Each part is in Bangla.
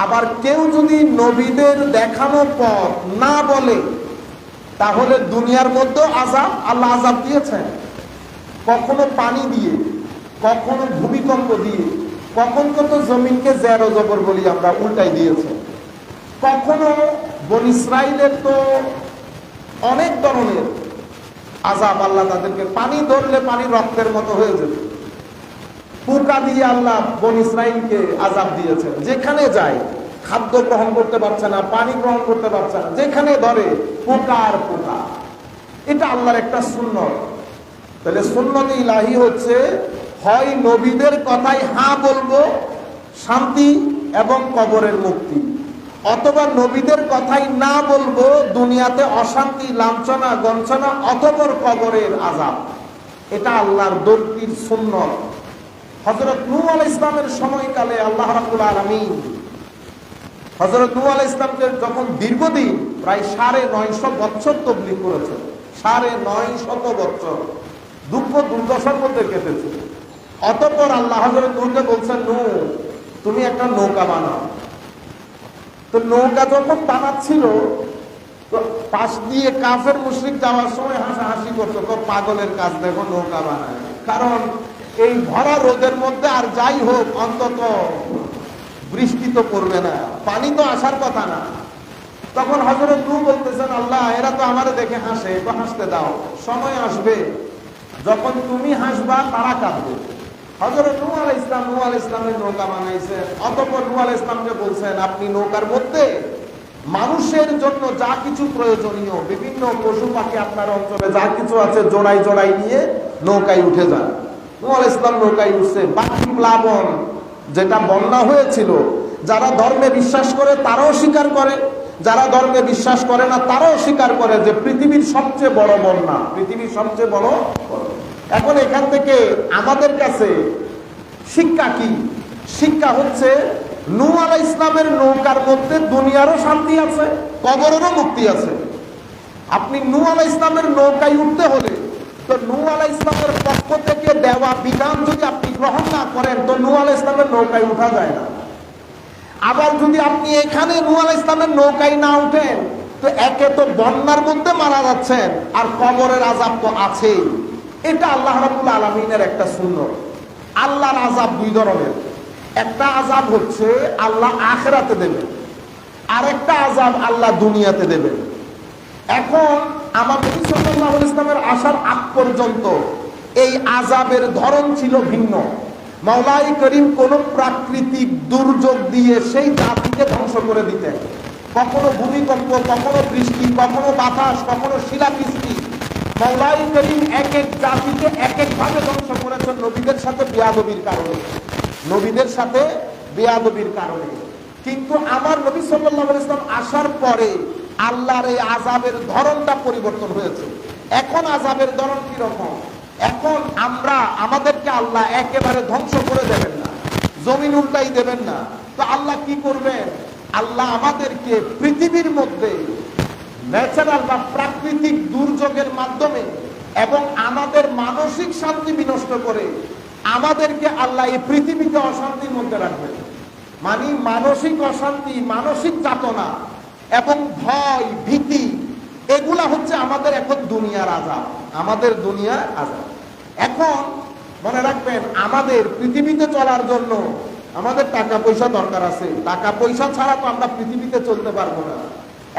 আবার কেউ যদি নবীদের দেখানো পথ না বলে তাহলে দুনিয়ার মধ্যে আযাব, আল্লাহ আযাব দিয়েছেন। কখনো পানি দিয়ে, কখনো ভূমিকম্প দিয়ে, কখনো তো জমিনকে জেরো জবর বলি আমরা, উল্টাই দিয়েছে। কখনো বনী ইসরাইলের তো অনেক ধরনের আযাব আল্লাহ তাদেরকে, পানি ধরলে পানি রক্তের মতো হয়ে যেত। পোকা দিয়ে আল্লাহ বনী ইসরাইলকে আযাব দিয়েছেন। যেখানে যায় খাদ্য গ্রহণ করতে পারছে না, পানি গ্রহণ করতে পারছে না, যেখানে ধরে পোকা আর পোকা। এটা আল্লাহর একটা সুন্নত। তাহলে সুন্নতে ইলাহি হচ্ছে হয় নবীদের কথাই হ্যাঁ বলবো, শান্তি এবং কবরের মুক্তি, অথবা নবীদের কথাই না বলবো, দুনিয়াতে অশান্তি, লাঞ্ছনা, গঞ্ছনা, অতঃপর কবরের আযাব। এটা আল্লাহর দর্তির সুন্নত। হযরত নূহ আলাইহিস সালামের সময়কালে আল্লাহ রাব্বুল আলামিন হযরত নূহ আলাইহিস সালামকে যখন দীর্ঘদিন প্রায় ৯৫০ বছর তাবলীগ করেছেন, ৯৫০ বছর দুঃখ দুর্দশার মধ্যে কেটেছে। অতঃপর আল্লাহ হযরত নূহকে বলছেন, নূহ তুমি একটা নৌকা বানাও। তো নৌকা যখন বানাচ্ছিল তো পাশ দিয়ে কাফের মুশরিক যাওয়ার সময় হাসাহাসি করতো, তো পাগলের কাজ, দেখো নৌকা বানায়। কারণ এই ভরা রোদের মধ্যে আর যাই হোক অন্তত বৃষ্টি তো পড়বে না, পানি তো আসার কথা না। তখন হযরত নূহ বলতেছেন, আল্লাহ এরা তো আমারে দেখে হাসে, তো হাসতে দাও, সময় আসবে যখন তুমি হাসবা তারা কাঁদবে। হযরত নূহ আলাইহিস সালামের নৌকা বানাইছেন। অতঃপর নূহ আলাইহিস সালামকে বলছেন, আপনি নৌকার মধ্যে মানুষের জন্য যা কিছু প্রয়োজনীয় বিভিন্ন পশু পাখি আপনার অঞ্চলে যা কিছু আছে জোড়াই জোড়াই নিয়ে নৌকায় উঠে যান। নূহ আলাইহিস সালাম নৌকায় উঠছে। বাকি প্লাবন, যেটা বন্যা হয়েছিল, যারা ধর্মে বিশ্বাস করে তারাও স্বীকার করে, যারা ধর্মে বিশ্বাস করে না তারাও স্বীকার করে যে পৃথিবীর সবচেয়ে বড় বন্যা, পৃথিবীর সবচেয়ে বড়। এখন এখান থেকে আমাদের কাছে শিক্ষা কি? শিক্ষা হচ্ছে নূহ আলাইহিস সালামের নৌকার মধ্যে দুনিয়ারও শান্তি আছে, কবরেরও মুক্তি আছে। আপনি নূহ আলাইহিস সালামের নৌকায় উঠতে হলে তো নূহ আলাইহিস সালামের পক্ষ থেকে দেওয়া বিধান যদি আপনি গ্রহণ না করেন তো নূহ আলাইহিস সালামের নৌকায় উঠা যায় না। আবার যদি আপনি এখানে নূহ আলাইহিস সালামের নৌকায় না উঠেন তো একে তো বন্যার মধ্যে মারা যাচ্ছেন, আর কবরের আযাব তো আছেই। এটা আল্লাহ রাব্বুল আলামিনের একটা সুন্নত। আল্লাহর আযাব দুই ধরনের। একটা আযাব হচ্ছে আল্লাহ আখিরাতে দেবেন, আর একটা আযাব আল্লাহ দুনিয়াতে দেবেন। এখন আমার নবী সাল্লাল্লাহু আলাইহি ওয়াসাল্লামের আসার আগ পর্যন্ত এই আযাবের ধরন ছিল ভিন্ন। মাওলাই করিম কোন প্রাকৃতিক দুর্যোগ দিয়ে সেই জাতিকে ধ্বংস করে দিতেন। কখনো ভূমিকম্প, কখনো বৃষ্টি, কখনো বাতাস, কখনো শিলাবৃষ্টি। মাওলাই করিম এক এক জাতিকে এক এক ভাবে ধ্বংস করেছেন নবীদের সাথে বেয়াদবির কারণে, নবীদের সাথে বেয়াদবির কারণে। কিন্তু আমার নবী সাল্লাল্লাহু আলাইহি ওয়াসাল্লাম আসার পরে আল্লাহর এই আযাবের ধরনটা পরিবর্তন হয়েছে। এখন আযাবের ধরন কি রকম? এখন আমাদেরকে আল্লাহ একেবারে ধ্বংস করে দেবেন না, জমিন উল্টাই দেবেন না। তো আল্লাহ কি করবেন? আল্লাহ আমাদেরকে পৃথিবীর মধ্যে ন্যাচারাল বা প্রাকৃতিক দুর্যোগের মাধ্যমে এবং আমাদের মানসিক শান্তি বিনষ্ট করে আমাদেরকে আল্লাহ এই পৃথিবীকে অশান্তির মধ্যে রাখবেন। মানে মানসিক অশান্তি, মানসিক যাতনা এবং ভয়, ভীতি, এগুলা হচ্ছে আমাদের এখন দুনিয়ার আযাব, আমাদের দুনিয়ার আযাব। এখন মনে রাখবেন, আমাদের পৃথিবীতে চলার জন্য আমাদের টাকা পয়সা দরকার আছে। টাকা পয়সা ছাড়া তো আমরা পৃথিবীতে চলতে পারবো না।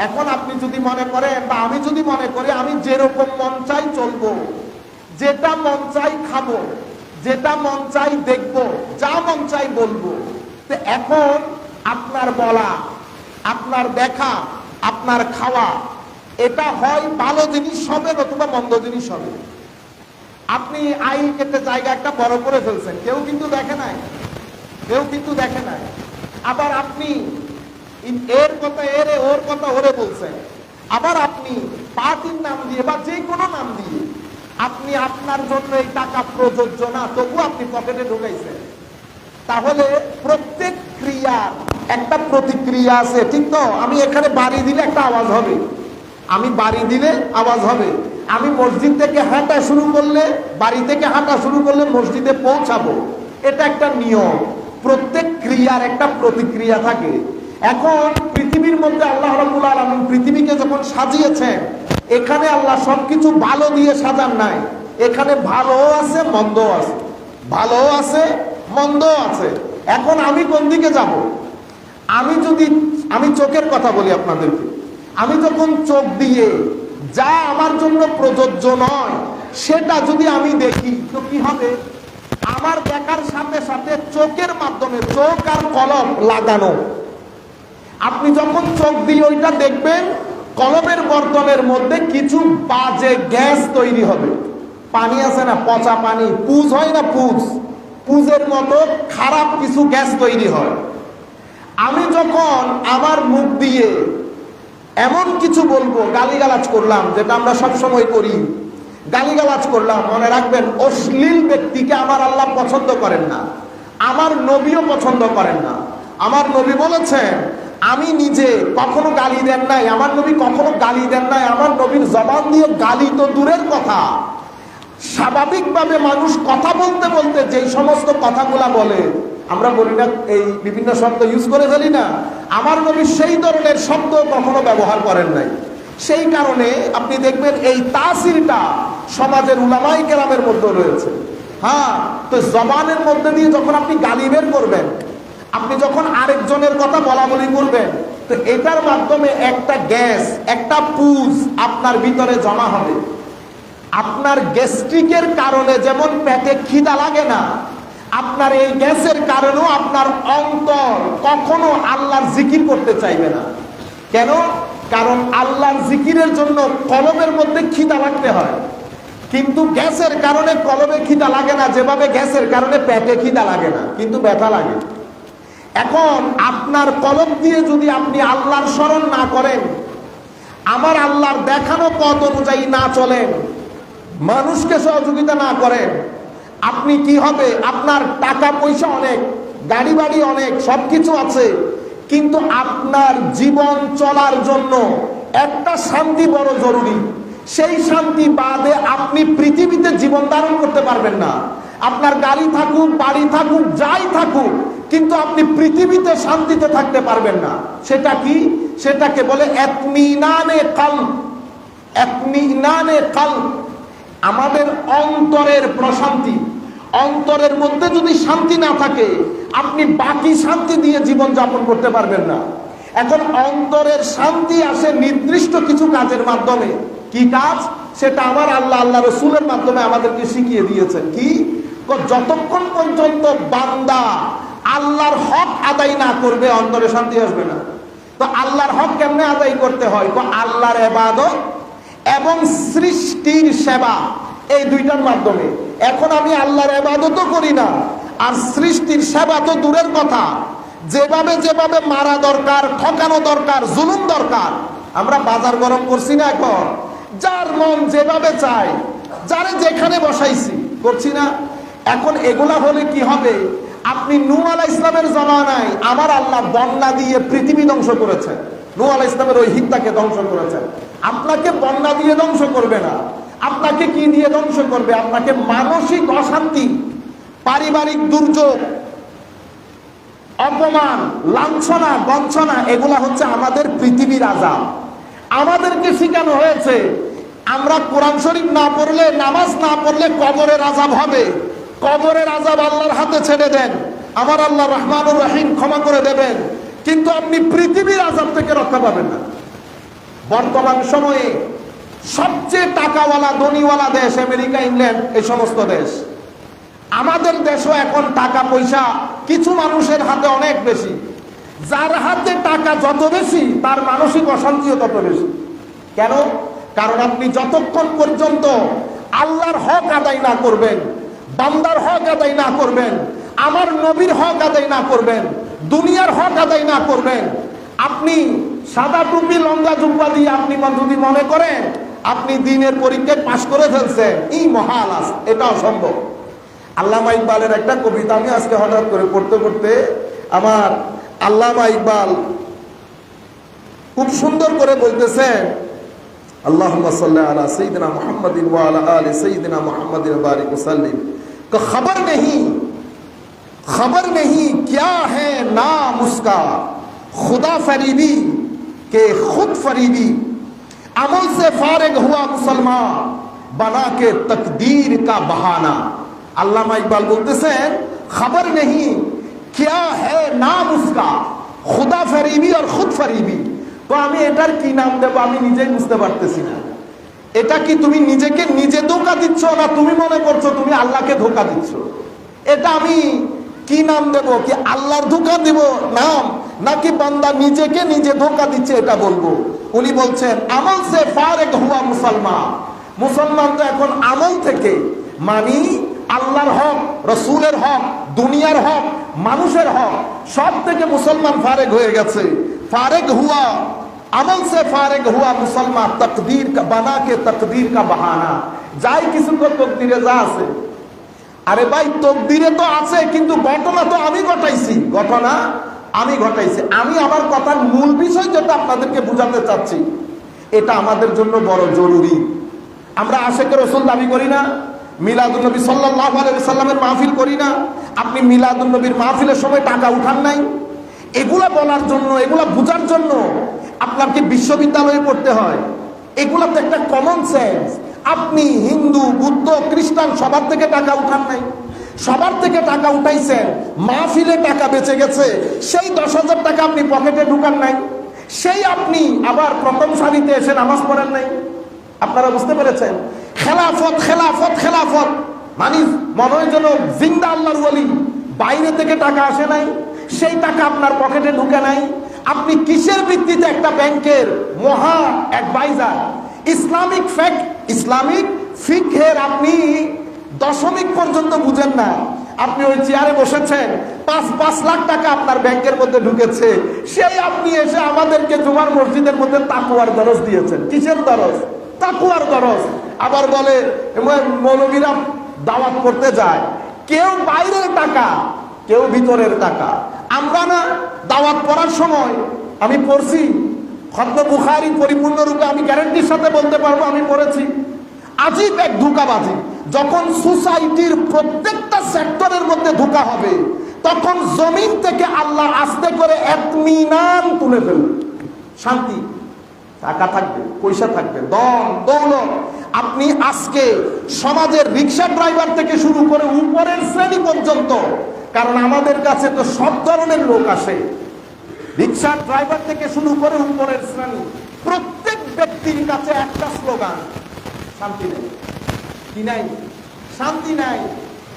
এখন আপনি যদি মনে করেন বা আমি যদি মনে করি আমি যেরকম মন চাই চলবো, যেটা মন চাই খাবো, যেটা মন চাই দেখবো, যা মন চাই বলবো, তো এখন আপনার বলা, আপনার দেখা, আপনার খাওয়া, এটা হয় ভালো জিনিস হবে নতুবা মন্দ জিনিস হবে। আপনি আইল কেটে জায়গা একটা বড় করে ফেলছেন, কেউ কিন্তু দেখে নাই, কেউ কিন্তু দেখে নাই। আবার আপনি এর কথা এরে, ওর কথা ওরে বলছেন। আবার আপনি পার্টির নাম দিয়ে বা যে কোনো নাম দিয়ে আপনি আপনার জন্য এই টাকা প্রযোজ্য না, তবু আপনি পকেটে ঢুকাইছেন। তাহলে প্রত্যেক ক্রিয়ার একটা প্রতিক্রিয়া আছে, ঠিক তো? আমি এখানে বাড়ি দিলে একটা আওয়াজ হবে, আমি বাড়ি দিলে আওয়াজ হবে। আমি মসজিদ থেকে হাঁটা শুরু করলে, বাড়ি থেকে হাঁটা শুরু করলে মসজিদে পৌঁছাবো, এটা একটা নিয়ম। প্রত্যেক ক্রিয়ার একটা প্রতিক্রিয়া থাকে। এখন পৃথিবীর মধ্যে আল্লাহ রাব্বুল আলামিন পৃথিবীকে যখন সাজিয়েছেন, এখানে আল্লাহ সবকিছু ভালো দিয়ে সাজান নাই। এখানে ভালো আছে, মন্দ আছে, ভালো আছে, মন্দ আছে। এখন আমি কোন দিকে যাব? আমি চোখের কথা বলি আপনাদেরকে। আমি যখন চোখ দিয়ে যা আমার জন্য প্রযোজ্য নয় সেটা যদি আমি দেখি, তো কি হবে? আমার দেখার সাথে সাথে চোখের মাধ্যমে, চোখ আর কলম লাগানো, আপনি যখন চোখ দিয়ে ওইটা দেখবেন, কলমের বর্তনের মধ্যে কিছু বাজে গ্যাস তৈরি হবে। পানি আছে না, পচা পানি, পুজ হয় না, পুজের মতো খারাপ কিছু গ্যাস তৈরি হয়। আমি যখন আমার মুখ দিয়ে এমন কিছু বলবো, গালিগালাজ করলাম, যেটা আমরা সবসময় করি, গালিগালাজ করলাম, মনে রাখবেন অশ্লীল ব্যক্তিকে আমার আল্লাহ পছন্দ করেন না, আমার নবীও পছন্দ করেন না। আমার নবী বলেছেন, আমি নিজে কখনো গালি দেন নাই, আমার নবী কখনো গালি দেন নাই। আমার নবীর জবান দিয়ে গালি তো দূরের কথা, স্বাভাবিকভাবে মানুষ কথা বলতে বলতে যেই সমস্ত কথাগুলা বলে, আমরা বলি না, এই বিভিন্ন শব্দ ইউজ করে ফেলি না, আমার নবী সেই ধরনের শব্দ কখনো ব্যবহার করেন নাই। সেই কারণে আপনি দেখবেন এই তাসিরটা সমাজের উলামায়ে কেরামের মধ্যে রয়েছে। হ্যাঁ, তো জবানের মধ্যে দিয়ে যখন আপনি গালি বের করবেন, আপনি যখন আরেকজনের কথা বলা বলি করবেন, তো এটার মাধ্যমে একটা গ্যাস, একটা পুজ আপনার ভিতরে জমা হবে। আপনার গ্যাস্ট্রিকের কারণে যেমন পেটে খিদা লাগে না, আপনার এই গ্যাসের কারণেও আপনার অন্তর কখনো আল্লাহর জিকির করতে চাইবে না। কেন? কারণ আল্লাহর জিকিরের জন্য কলবের মধ্যে খিদা লাগতে হয়, কিন্তু গ্যাসের কারণে কলবে খিদা লাগে না, যেভাবে গ্যাসের কারণে পেটে খিদা লাগে না, কিন্তু ব্যথা লাগে। এখন আপনার কলব দিয়ে যদি আপনি আল্লাহর স্মরণ না করেন, আমার আল্লাহর দেখানো পথ অনুযায়ী না চলেন, মানুষকে সহযোগিতা না করেন, আপনি কি হবে? আপনার টাকা পয়সা অনেক, গাড়ি বাড়ি অনেক, সবকিছু আছে, কিন্তু আপনার জীবন চলার জন্য একটা শান্তি বড় জরুরি। সেই শান্তি বাদে আপনি পৃথিবীতে জীবন ধারণ করতে পারবেন না। আপনার গাড়ি থাকুক, বাড়ি থাকুক, যাই থাকুক, কিন্তু আপনি পৃথিবীতে শান্তিতে থাকতে পারবেন না। সেটা কি? সেটাকে বলে ইতমিনানে কলব। ইতমিনানে কলব, আমাদের অন্তরের প্রশান্তি। অন্তরের মধ্যে যদি শান্তি না থাকে, আপনি বাকি শান্তি দিয়ে জীবন যাপন করতে পারবেন না। এখন অন্তরের শান্তি আসে নির্দিষ্ট কিছু কাজের মাধ্যমে। কি কাজ? সেটা আমার আল্লাহ রসুলের মাধ্যমে আমাদেরকে শিখিয়ে দিয়েছেন। কি? যতক্ষণ পর্যন্ত বান্দা আল্লাহর হক আদায় না করবে, অন্তরে শান্তি আসবে না। তো আল্লাহর হক কেমনে আদায় করতে হয়? আল্লাহর ইবাদত এবং সৃষ্টির সেবা, এই দুইটার মাধ্যমে। এখন আমি আল্লাহর ইবাদতও করি না, আর সৃষ্টির সেবা তো দূরের কথা। যেভাবে যেভাবে মারা দরকার, ঠকানো দরকার, জুলুম দরকার, আমরা বাজার গরম করছি না। এখন যার মন যেভাবে চায়, যারে যেখানে বসাইছি, করছি না। এখন এগুলা হলে কি হবে? আপনি নূহ আলাইহিস সালামের জমানায় আমার আল্লাহ বন্যা দিয়ে পৃথিবী ধ্বংস করেছেন। নূহ আলাইহিস সালামের ওই হিতটাকে ধ্বংস করেছেন। আপনাকে বন্যা দিয়ে ধ্বংস করবে না, আপনাকে কি দিয়ে ধ্বংস করবে? আপনাকে মানসিক অশান্তি, পারিবারিক দুর্যোগ, অপমান, লাঞ্ছনা, বঞ্চনা, এগুলা হচ্ছে আমাদের পৃথিবীর আযাব। আমাদেরকে শিখানো হয়েছে আমরা কোরআন শরীফ না পড়লে, নামাজ না পড়লে কবরের আযাব হবে। কবরের আযাব আল্লাহর হাতে ছেড়ে দেন, আমার আল্লাহ রহমানুর রহিম ক্ষমা করে দেবেন, কিন্তু আপনি পৃথিবীর আযাব থেকে রক্ষা পাবেন না। বর্তমান সময়ে সবচেয়ে টাকাওয়ালা, ধনীওয়ালা দেশ আমেরিকা, ইংল্যান্ড, এই সমস্ত দেশ। আমাদের দেশও এখন টাকা পয়সা কিছু মানুষের হাতে অনেক বেশি। যার হাতে টাকা যত বেশি, তার মানসিক অশান্তিও তত বেশি। কেন? কারণ আপনি যতক্ষণ পর্যন্ত আল্লাহর হক আদায় না করবেন, বান্দার হক আদায় না করবেন, আমার নবীর হক আদায় না করবেন, দুনিয়ার হক আদায় না করবেন, আপনি সাদা টুপি লম্বা জুব্বা দিয়ে আপনি যদি মনে করেন আপনি দ্বীনের পরীক্ষায় পাশ করে ফেলছেন, এই মহাল আছে, এটা অসম্ভব। আল্লামা ইকবালের একটা কবিতা আমি আজকে হঠাৎ করে পড়তে পড়তে, আমার আল্লামা ইকবাল খুব সুন্দর করে বলতেছেন, আল্লাহুম্মা সাল্লি আলা সাইয়্যিদিনা মুহাম্মাদিন ওয়া আলা আলি সাইয়্যিদিনা মুহাম্মাদিন বারিক ওয়া সাল্লিম। खबर नहीं क्या है नाम उसका, खुदा फरीबी के खुद फरीबी, अमल से फारिग हुआ मुसलमान बना के तकदीर का बहाना। अल्लामा इकबाल बोलतेছেন खबर नहीं क्या है नाम उसका, खुदा फरीबी और खुद फरीबी। তো আমি এটার কি নাম দেব আমি নিজেই বুঝতে পারতেছি না। এটা কি তুমি নিজেকে নিজে ধোঁকা দিচ্ছ, না তুমি মনে করছো তুমি আল্লাহকে ধোঁকা দিচ্ছ? এটা আমি কি নাম দেব? কি আল্লাহর ধোঁকা দেব নাম, নাকি বান্দা নিজেকে নিজে ধোঁকা দিচ্ছে এটা বলবো? উনি বলছেন আমল সে ফারিগ হুয়া মুসলমান, মুসলমান তো এখন আমল থেকে, মানে আল্লাহর হক, রসুলের হক, দুনিয়ার হক, মানুষের হক, সব থেকে মুসলমান ফারেক হয়ে গেছে। ফারেক হুয়া আমল সে ফারেক হুয়া মুসলমান তকদীর কা বানা কে তকদীর কা বাহানা। যাই কিছু তো তকদীরে যা আছে। আরে ভাই তকদীরে তো আছে, কিন্তু ঘটনা তো আমি ঘটাইছি, ঘটনা আমি ঘটাইছি। আমি আমার কথার মূল বিষয় যেটা আপনাদেরকে বোঝাতে চাচ্ছি, এটা আমাদের জন্য বড় জরুরি। আমরা আশিক রাসূল দাবি করি না, মিলাদুন নবী সাল্লাল্লাহু আলাইহি ওয়াসাল্লামের মাহফিল করি না। আপনি মিলাদুন নবীর মাহফিলের সময় টাকা উঠান নাই? এগুলা বলার জন্য, এগুলা বোঝার জন্য আপনার কি বিশ্ববিদ্যালয়ে পড়তে হয়? এগুলা তো একটা কমন সেন্স। আপনি হিন্দু, বুদ্ধ, খ্রিস্টান সবার থেকে টাকা উঠান নাই? সবার থেকে টাকা উঠাইছেন, মাহফিলে টাকা বেঁচে গেছে, সেই 10,000 টাকা আপনি পকেটে ঢুকান নাই? সেই আপনি আবার প্রথম সারিতে এসে নামাজ পড়েন নাই? আপনারা বুঝতে পেরেছেন? খেলাফত খেলাফত খেলাফত মানে মনে হয় যেন জিন্দা আল্লাহর ওলি, বাইরে থেকে টাকা আসে নাই, সেই টাকা আপনার পকেটে ঢুকে নাই। আপনি কিসের ভিত্তিতে একটা ব্যাংকের মহা অ্যাডভাইজার, ইসলামিক ফিকহের আপনি দশমিক পর্যন্ত বুঝেন না? আপনি ওই চেয়ারে বসেছেন, 5 লাখ টাকা আপনার ব্যাংকের মধ্যে ঢুকেছে, সেই আপনি এসে আমাদেরকে জুমার মসজিদের মধ্যে তাকওয়ার দরজ দিয়েছেন। কিসের দরজ? তাকওয়ার দরজ। আবার বলে মৌলবীরা দাওয়াত করতে যায়, কেউ বাইরের টাকা, কেউ ভিতরের টাকা। আমরা না দাওয়াত করার সময় আমি পড়ছি খতমে বুখারী পরিপূর্ণরূপে, আমি গ্যারান্টির সাথে বলতে পারবো আমি পড়েছি। আজীব এক ধোঁকাবাজি। যখন সোসাইটির প্রত্যেকটা সেক্টরের মধ্যে ধোঁকা হবে, তখন জমিন থেকে আল্লাহ আস্তে করে ইতমিনান তুলে ফেলবে। শান্তি, টাকা থাকবে, পয়সা থাকবে, দম দৌলত। আপনি আজকে সমাজের রিক্সা ড্রাইভার থেকে শুরু করে উপরের শ্রেণী পর্যন্ত, কারণ আমাদের কাছে তো সব ধরনের লোক আসে, রিক্সা ড্রাইভার থেকে শুরু করে উপরের শ্রেণী, প্রত্যেক ব্যক্তির কাছে একটা স্লোগান, শান্তি নেই। কি নাই? শান্তি নাই।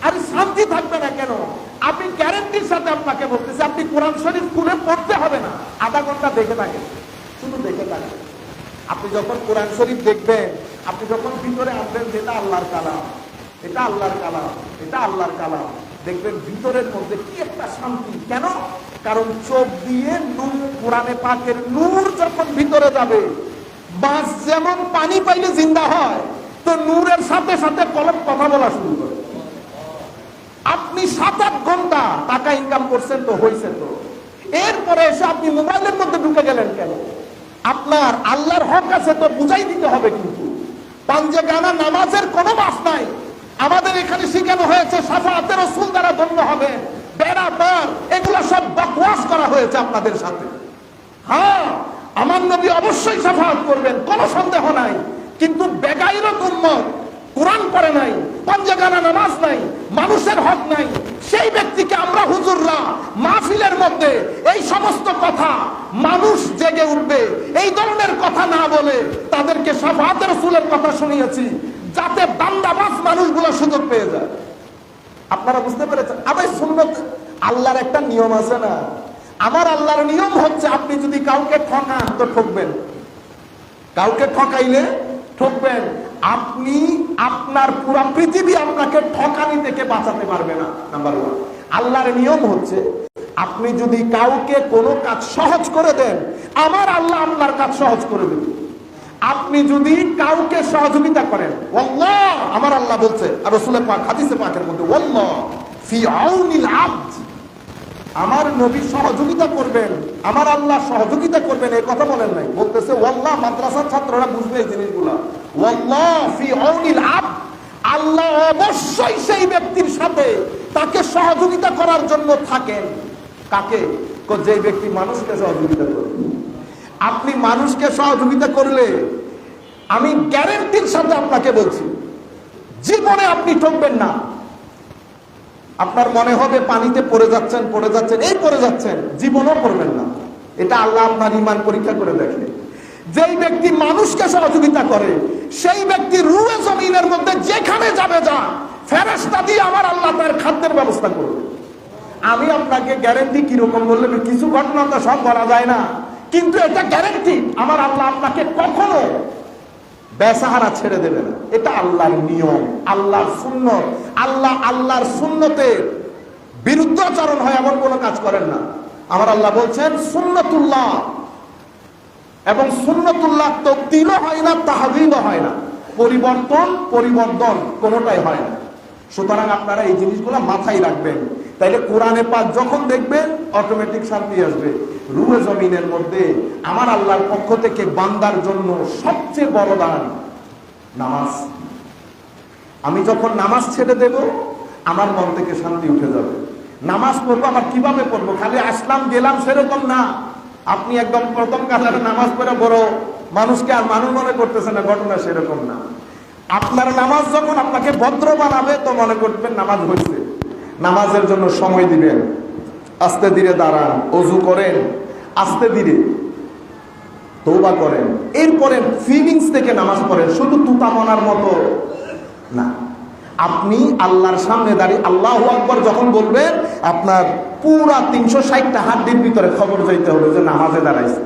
আর শান্তি থাকবে না কেন? আপনি গ্যারান্টির সাথে আপনাকে বলতেছি, আপনি কোরআন শরীফ খুলে পড়তে হবে না, আধা ঘন্টা দেখে থাকেন, শুধু দেখে থাকেন। আপনি যখন কোরআন শরীফ দেখবেন, আপনি যখন ভিতরে আসবেন যে এটা আল্লাহর কালাম, এটা আল্লাহর কালাম, এটা আল্লাহর কালাম, দেখবেন ভিতরের মধ্যে কি একটা শান্তি। কেন? কারণ চোখ দিয়ে নূর, কোরআনে পাকের নূর যখন ভিতরে যাবে, মাছ যেমন পানি পাইলে জিন্দা হয়, তো নূরের সাথে সাথে কলম কথা বলা শুরু করে। আপনি 7-8 ঘন্টা টাকা ইনকাম করছেন তো হয়েছে তো, এরপরে এসে আপনি মোবাইলের মধ্যে ঢুকে গেলেন কেন? আপনার আল্লাহর হক আছে তো বুঝাই দিতে হবে। কিন্তু পাঞ্জে গানা নামাজের কোনো মাস নাই। আমাদের এখানে শিখানো হয়েছে শাফাআতে রাসূল দ্বারা ধন্য হবে, বেড়া পার, এগুলো সব বকওয়াস করা হয়েছে আপনাদের সাথে। হ্যাঁ, আমার নবী অবশ্যই শাফাআত করবেন, কোনো সন্দেহ নাই, কিন্তু বেগাইরত উম্মত, কোরআন পড়ে নাই, পাঞ্জে গানা নামাজ নাই, মানুষের হক নাই, সেই ব্যক্তিকে আমরা হুজুররা মাহফিলের মধ্যে এই সমস্ত কথা, মানুষ জেগে উঠবে এই ধরনের কথা না বলে তাদেরকে শাফাআতে রাসূলের কথা শুনিয়েছি, যাতে বান্দাবাজ মানুষগুলো সুযোগ পেয়ে যায়। আপনারা বুঝতে পেরেছেন? আবার সুন্নত, আল্লাহর একটা নিয়ম আছে না? আমার আল্লাহর নিয়ম হচ্ছে, আপনি যদি কাউকে ঠকান তো ঠকবেন, কাউকে ঠকাইলে ঠকবেন। আপনি আপনার পুরো পৃথিবী আপনাকে ঠকানি থেকে বাঁচাতে পারবে না। নাম্বার 1, আল্লাহর নিয়ম হচ্ছে, আপনি যদি কাউকে কোনো কাজ সহজ করে দেন, আমার আল্লাহ আপনার কাজ সহজ করে দেবে। আপনি যদি কাউকে সহযোগিতা করেন, ওয়াল্লাহ, আমার আল্লাহ বলছে, আর রাসূলের পাক হাদিসে পাকের মধ্যে, ওয়াল্লাহ ফি আউনিল আবদ, আমার নবী সহযোগিতা করবেন, আমার আল্লাহ সহযোগিতা করবেন, এই কথা বলেন নাই, বলতেছে ওয়াল্লাহ। মাদ্রাসার ছাত্ররা বুঝবে এই জিনিসগুলা। ওয়াল্লাহ ফি আউনিল আবদ, আল্লাহ অবশ্যই সেই ব্যক্তির সাথে তাকে সহযোগিতা করার জন্য থাকেন। কাকে? যে ব্যক্তি মানুষকে সহযোগিতা করবে। আপনি মানুষকে সহযোগিতা করলে আমি গ্যারান্টির সাথে আপনাকে বলছি, জীবনে আপনি ঠকবেন না। আপনার মনে হবে পানিতে পড়ে যাচ্ছেন এই পড়ে যাচ্ছেন, জীবনও পড়বেন না। এটা আল্লাহ আপনার ঈমান পরীক্ষা করে দেখে। যেই ব্যক্তি মানুষকে সহযোগিতা করে সেই ব্যক্তি রুয়ে জমিনের মধ্যে যেখানে যাবে যান, ফেরেশতা দিয়ে আমার আল্লাহ তার খাদ্যের ব্যবস্থা করবে। আমি আপনাকে গ্যারান্টি কিরকম বললে, কিছু ঘটনা তো সব বলা যায় না, কিন্তু এটা গ্যারান্টি আমার আল্লাহ আপনাকে কখনো বেসাহারা ছেড়ে দেবে না। এটা আল্লাহর নিয়ম, আল্লাহর সুন্নত। আল্লাহর সুন্নতের বিরুদ্ধাচরণ হয় এমন কোন কাজ করেন না। আমার আল্লাহ বলছেন সুন্নতুল্লাহ, এবং সুন্নতুল্লাহ তাবদীলও হয় না, তাহদীলও হয় না, পরিবর্তন কোনোটাই হয় না। সুতরাং আপনারা এই জিনিসগুলো মাথায় রাখবেন, তাইলে কোরআনে পাক যখন দেখবেন অটোমেটিক শান্তি আসবে। রুহে জমিনের মধ্যে আমার আল্লাহর পক্ষ থেকে বান্দার জন্য সবচেয়ে বড় দান নামাজ। আমি যখন নামাজ ছেড়ে দেব আমার মন থেকে শান্তি উঠে যাবে। নামাজ পড়বো, আবার কিভাবে পড়বো, খালি আসলাম গেলাম সেরকম না। আপনি একদম প্রথম কাতারে নামাজ পড়ে বড় মানুষকে আর মানুষ মনে করতেছে না, ঘটনা সেরকম না। আপনার নামাজ যখন আপনাকে ভদ্র বানাবে তো মনে করবেন নামাজ হয়েছে। নামাজের জন্য সময় দিবেন, আস্তে ধীরে দাঁড়ান, ওযু করেন, আস্তে ধীরে তওবা করেন, এরপরে ফিলিংস থেকে নামাজ পড়েন, শুধু তুতামনার মতো না। আপনি আল্লাহর সামনে দাঁড়িয়ে আল্লাহু আকবার যখন বলবেন, আপনার পুরা 360টা হাড্ডির ভিতরে খবর যাইতে হবে যে নামাজে দাঁড়াইছে।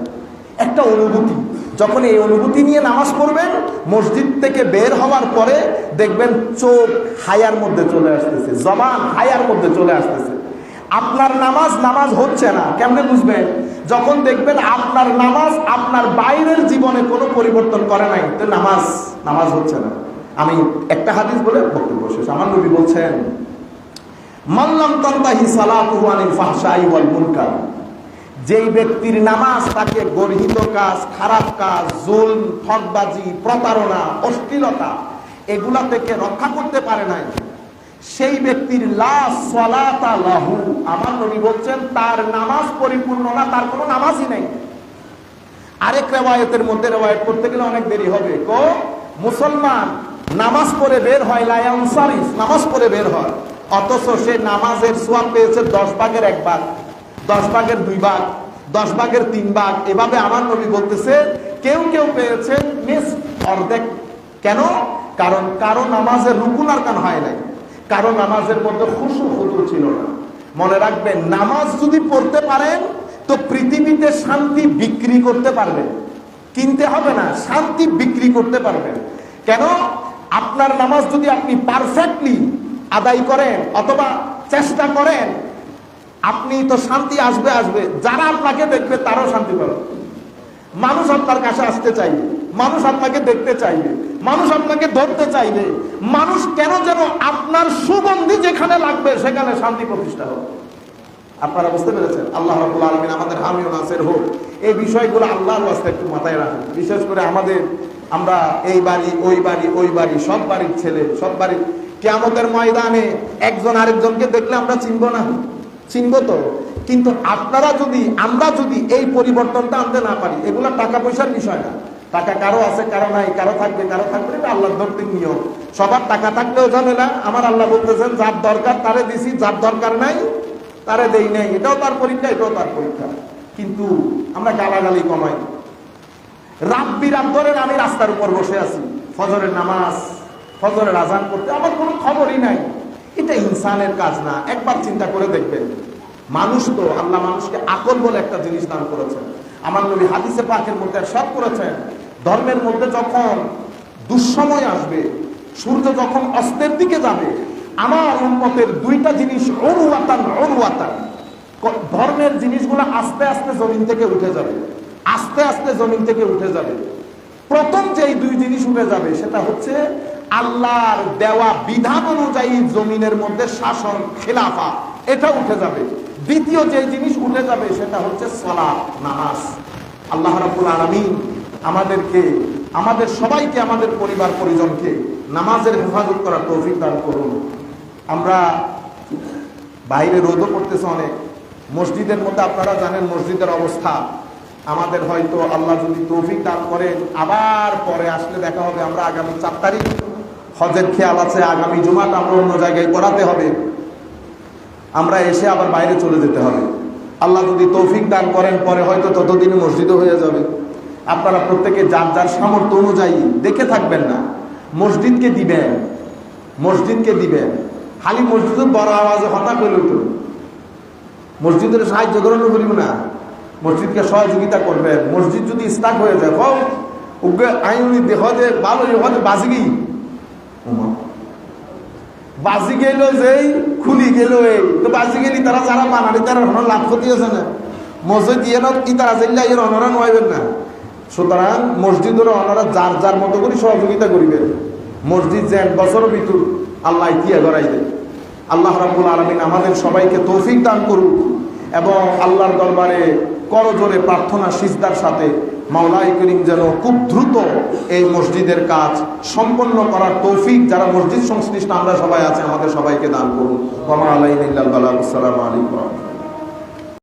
একটা অনুভূতি, যখন এই অনুভূতি নিয়ে নামাজ পড়বেন, মসজিদ থেকে বের হওয়ার পরে দেখবেন চোখ হায়ার মধ্যে চলে আসতেছে, জবান হায়ার মধ্যে চলে আসতেছে। আপনার নামাজ হচ্ছে না, কেমনে বুঝবেন? যখন দেখবেন আপনার নামাজ আপনার বাইরের জীবনে কোনো পরিবর্তন করে নাই, তো নামাজ হচ্ছে না। আমি একটা হাদিস বলে বক্তব্য শেষ। আমার নবী বলছেন, মাল্লাম তানতাহি সালাতুহু আনিল ফাহশাই ওয়াল মুনকার, যেই ব্যক্তির নামাজ তাকে গর্হিত কাজ, খারাপ কাজ, জুলম, ঠকবাজি, প্রতারণা, অশ্লীলতা এগুলা থেকে রক্ষা করতে পারে নাই, সেই ব্যক্তির লা সালাতা লাহু, আমার নবী বলছেন তার নামাজ পরিপূর্ণ না, তার কোনো নামাজই নেই। আরেক রিওয়ায়াতের মধ্যে রিওয়ায়াত করতে গেলে অনেক দেরি হবে। মুসলমান নামাজ পড়ে বের হয়, লা ইয়ানসারিফ, নামাজ পড়ে বের হয়, অথচ সে নামাজের সওয়াব পেয়েছে 10 ভাগের 1 ভাগ, 10 ভাগের 2 ভাগ, 10 ভাগের 3 ভাগ। এভাবে আমার নবী বলতেছে কেউ পেয়েছেন অর্ধেক। কেন? কারণ কারো নামাজের রুকুন আরকান হয় নাই, কারো নামাজের মধ্যে খুশু খুদু ছিল না। মনে রাখবেন, নামাজ যদি পড়তে পারেন তো পৃথিবীতে শান্তি বিক্রি করতে পারবেন, কিনতে হবে না, শান্তি বিক্রি করতে পারবেন। কেন? আপনার নামাজ যদি আপনি পারফেক্টলি আদায় করেন অথবা চেষ্টা করেন, আপনি তো শান্তি আসবে, যারা আপনাকে দেখবে তারাও শান্তি পাবে। মানুষ আপনার কাছে আসতে চাইবে, মানুষ আপনাকে দেখতে চাইবে, মানুষ আপনাকে ধরতে চাইবে, মানুষ কেন যেন আপনার সুগন্ধি যেখানে লাগবে সেখানে শান্তি প্রতিষ্ঠা হবে। আপনারা বুঝতে পেরেছেন? আল্লাহ রাব্বুল আলামিন আমাদের হামি ও নাসির হোক। এই বিষয়গুলো আল্লাহর ওয়াস্তে একটু মাথায় রাখেন। বিশেষ করে আমরা এই বাড়ি ওই বাড়ি সব বাড়ির ছেলে, সব বাড়ির কিয়ামতের ময়দানে একজন আরেকজনকে দেখলে আমরা চিনবো না? চিনবো তো। কিন্তু আমরা যদি এই পরিবর্তনটা আনতে না পারি, এগুলো টাকা পয়সার বিষয় না। টাকা কারো আছে, কারো নাই, কারো থাকবে, এটা আল্লাহর ধরতের নিয়ম। সবার টাকা থাকলেও ঝামেলা। আমার আল্লাহ বলতেছেন যার দরকার তারে দিছি, যার দরকার নাই তারে দেই নাই। এটাও তার পরীক্ষা, এটাও তার পরীক্ষা। কিন্তু আমরা গালাগালি কমাই। রাত বিরাত ধরে আমি রাস্তার উপর বসে আছি, ফজরের নামাজ, ফজরের আজান করতে আমার কোনো খবরই নাই। এটা ইনসানের কাজ না। একবার চিন্তা করে দেখবেন, মানুষ তো আল্লাহ মানুষকে আকল বলে একটা জিনিস দান করেছেন। আমার নবী হাদিসে পাকের মধ্যে ইরশাদ করেছেন, ধর্মের মধ্যে যখন দুঃসময় আসবে, সূর্য যখন অস্তের দিকে যাবে, আমার উম্মতের 2টা জিনিস উরওয়াতান, ধর্মের জিনিসগুলো আস্তে আস্তে জমিন থেকে উঠে যাবে, আস্তে আস্তে জমিন থেকে উঠে যাবে। প্রথম যেই 2 জিনিস উঠে যাবে সেটা হচ্ছে আল্লাহর দেওয়া বিধান অনুযায়ী জমিনের মধ্যে শাসন, খেলাফা, এটা উঠে যাবে। দ্বিতীয় যে জিনিস উঠে যাবে সেটা হচ্ছে সালাত, নামাজ। আল্লাহ রাব্বুল আলামিন আমাদের সবাইকে, আমাদের পরিবার পরিজনকে নামাজের হেফাজত করার তৌফিক দান করুন। আমরা বাইরে রোদও পড়তেছে অনেক, মসজিদের মধ্যে আপনারা জানেন মসজিদের অবস্থা। আমাদের হয়তো আল্লাহ যদি তৌফিক দান করেন আবার পরে আসলে দেখা হবে, আমরা আগামী 4 তারিখ হজের খেয়াল আছে, আগামী জুমাটা আমরা অন্য জায়গায় পড়াতে হবে, আমরা এসে আবার বাইরে চলে যেতে হবে। আল্লাহ যদি তৌফিক দান করেন পরে হয়তো ততদিনে মসজিদও হয়ে যাবে। আপনারা প্রত্যেকে যার যার সামর্থ্য অনুযায়ী দেখে থাকবেন না, মসজিদকে দিবেন, মসজিদকে দিবেন। খালি মসজিদে বড় আওয়াজে হঠাৎ হইল তো মসজিদের সাহায্য করানো করিব না, মসজিদকে সহযোগিতা করবেন। মসজিদ যদি স্টার্ট হয়ে যায় আইনি দেহ যে ভালো হতে বাজি গেই বাজি গেল যেই খুলি গেল এই তো বাজি গেলি তারা যারা বানানি তারা লাভ ক্ষতি আছে না, মসজিদ দিয়ে না কি তারা চাইলে এর অনরা নয়বেন না। সুতরাং মসজিদের অনরা যার যার মতো করে সহযোগিতা করিবেন। মসজিদ যে 1 বছর ভিতর আল্লাহ ইতিয়া গড়াই দেয়। আল্লাহ রাব্বুল আলামিন আমাদের সবাইকে তৌফিক দান করুক এবং আল্লাহর দরবারে করজোরে প্রার্থনা সিজদার সাথে মাওলাই করিম যেন খুব দ্রুত এই মসজিদের কাজ সম্পন্ন করার তৌফিক যারা মসজিদ সংশ্লিষ্ট আমরা সবাই আছে আমাদের সবাইকে দান করুন। ওয়া মা আলাইনা ইল্লাল বালাগ। আসসালামু আলাইকুম।